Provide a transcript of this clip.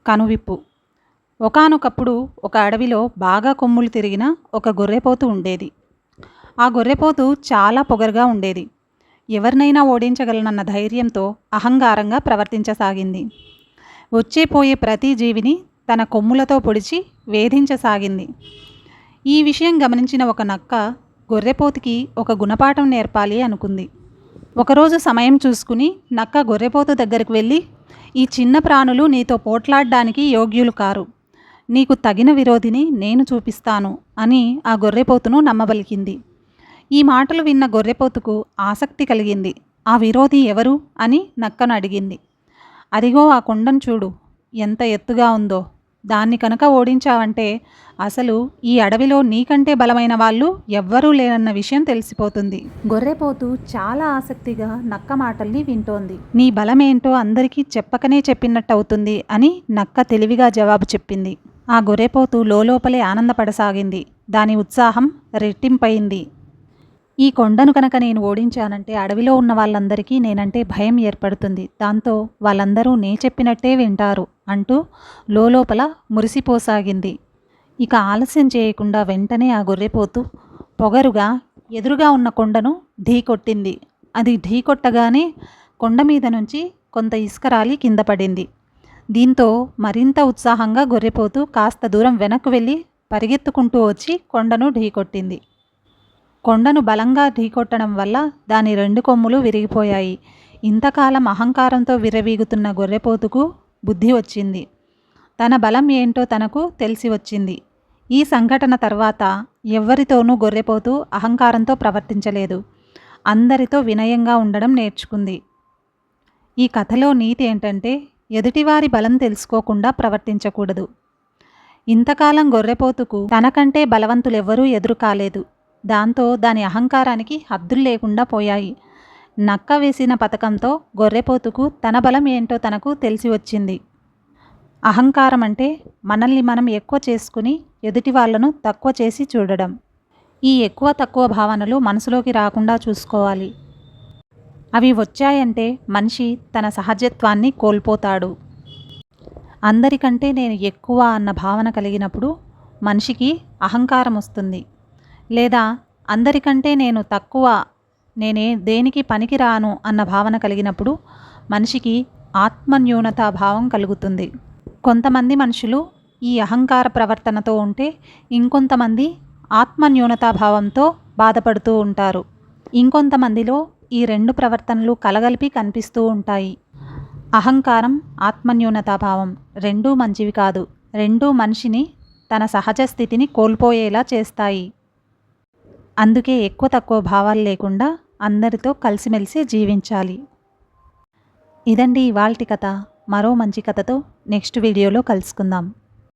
కనువిప్పు. ఒకానొకప్పుడు ఒక అడవిలో బాగా కొమ్ములు తిరిగిన ఒక గొర్రెపోతు ఉండేది. ఆ గొర్రెపోతు చాలా పొగరుగా ఉండేది. ఎవరినైనా ఓడించగలనన్న ధైర్యంతో అహంకారంగా ప్రవర్తించసాగింది. వచ్చేపోయే ప్రతి జీవిని తన కొమ్ములతో పొడిచి వేధించసాగింది. ఈ విషయం గమనించిన ఒక నక్క గొర్రెపోతుకి ఒక గుణపాఠం నేర్పాలి అనుకుంది. ఒకరోజు సమయం చూసుకుని నక్క గొర్రెపోతు దగ్గరికి వెళ్ళి, ఈ చిన్న ప్రాణులు నీతో పోట్లాడడానికి యోగ్యులు కారు. నీకు తగిన విరోధిని నేను చూపిస్తాను అని ఆ గొర్రెపోతును నమ్మబలికింది. ఈ మాటలు విన్న గొర్రెపోతుకు ఆసక్తి కలిగింది. ఆ విరోధి ఎవరు అని నక్కను అడిగింది. అదిగో ఆ కొండను చూడు, ఎంత ఎత్తుగా ఉందో. దాన్ని కనుక ఓడించావంటే అసలు ఈ అడవిలో నీకంటే బలమైన వాళ్ళు ఎవ్వరూ లేనన్న విషయం తెలిసిపోతుంది. గొర్రెపోతు చాలా ఆసక్తిగా నక్క మాటల్ని వింటోంది. నీ బలమేంటో అందరికీ చెప్పకనే చెప్పినట్టు అవుతుంది అని నక్క తెలివిగా జవాబు చెప్పింది. ఆ గొర్రెపోతు లోపలే ఆనందపడసాగింది. దాని ఉత్సాహం రెట్టింపయింది. ఈ కొండను కనుక నేను ఓడించానంటే అడవిలో ఉన్న వాళ్ళందరికీ నేనంటే భయం ఏర్పడుతుంది. దాంతో వాళ్ళందరూ నే చెప్పినట్టే వింటారు అంటూ లోపల మురిసిపోసాగింది. ఇక ఆలస్యం చేయకుండా వెంటనే ఆ గొర్రెపోతు పొగరుగా ఎదురుగా ఉన్న కొండను ఢీకొట్టింది. అది ఢీకొట్టగానే కొండ మీద నుంచి కొంత ఇసుక రాలి కింద పడింది. దీంతో మరింత ఉత్సాహంగా గొర్రెపోతు కాస్త దూరం వెనక్కు వెళ్ళి పరిగెత్తుకుంటూ వచ్చి కొండను ఢీకొట్టింది. కొండను బలంగా ఢీకొట్టడం వల్ల దాని 2 కొమ్ములు విరిగిపోయాయి. ఇంతకాలం అహంకారంతో విర్రవీగుతున్న గొర్రెపోతుకు బుద్ధి వచ్చింది. తన బలం ఏంటో తనకు తెలిసి వచ్చింది. ఈ సంఘటన తర్వాత ఎవ్వరితోనూ గొర్రెపోతు అహంకారంతో ప్రవర్తించలేదు. అందరితో వినయంగా ఉండడం నేర్చుకుంది. ఈ కథలో నీతి ఏంటంటే ఎదుటివారి బలం తెలుసుకోకుండా ప్రవర్తించకూడదు. ఇంతకాలం గొర్రెపోతుకు తనకంటే బలవంతులెవ్వరూ ఎదురు కాలేదు. దాంతో దాని అహంకారానికి హద్దులు లేకుండా పోయాయి. నక్క వేసిన పథకంతో గొర్రెపోతుకు తన బలం ఏంటో తనకు తెలిసి వచ్చింది. అహంకారం అంటే మనల్ని మనం ఎక్కువ చేసుకుని ఎదుటి వాళ్ళను తక్కువ చేసి చూడడం. ఈ ఎక్కువ తక్కువ భావనలు మనసులోకి రాకుండా చూసుకోవాలి. అవి వచ్చాయంటే మనిషి తన సహజత్వాన్ని కోల్పోతాడు. అందరికంటే నేను ఎక్కువ అన్న భావన కలిగినప్పుడు మనిషికి అహంకారం వస్తుంది. లేదా అందరికంటే నేను తక్కువ, నేనే దేనికి పనికిరాను అన్న భావన కలిగినప్పుడు మనిషికి ఆత్మన్యూనతా భావం కలుగుతుంది. కొంతమంది మనుషులు ఈ అహంకార ప్రవర్తనతో ఉంటే ఇంకొంతమంది ఆత్మన్యూనతాభావంతో బాధపడుతూ ఉంటారు. ఇంకొంతమందిలో ఈ 2 ప్రవర్తనలు కలగలిపి కనిపిస్తూ ఉంటాయి. అహంకారం, ఆత్మన్యూనతాభావం రెండూ మంచివి కాదు. రెండూ మనిషిని తన సహజ స్థితిని కోల్పోయేలా చేస్తాయి. అందుకే ఎక్కువ తక్కువ భావాలు లేకుండా అందరితో కలిసిమెలిసి జీవించాలి. ఇదండి ఇవాల్టి కథ. మరో మంచి కథతో నెక్స్ట్ వీడియోలో కలుసుకుందాం.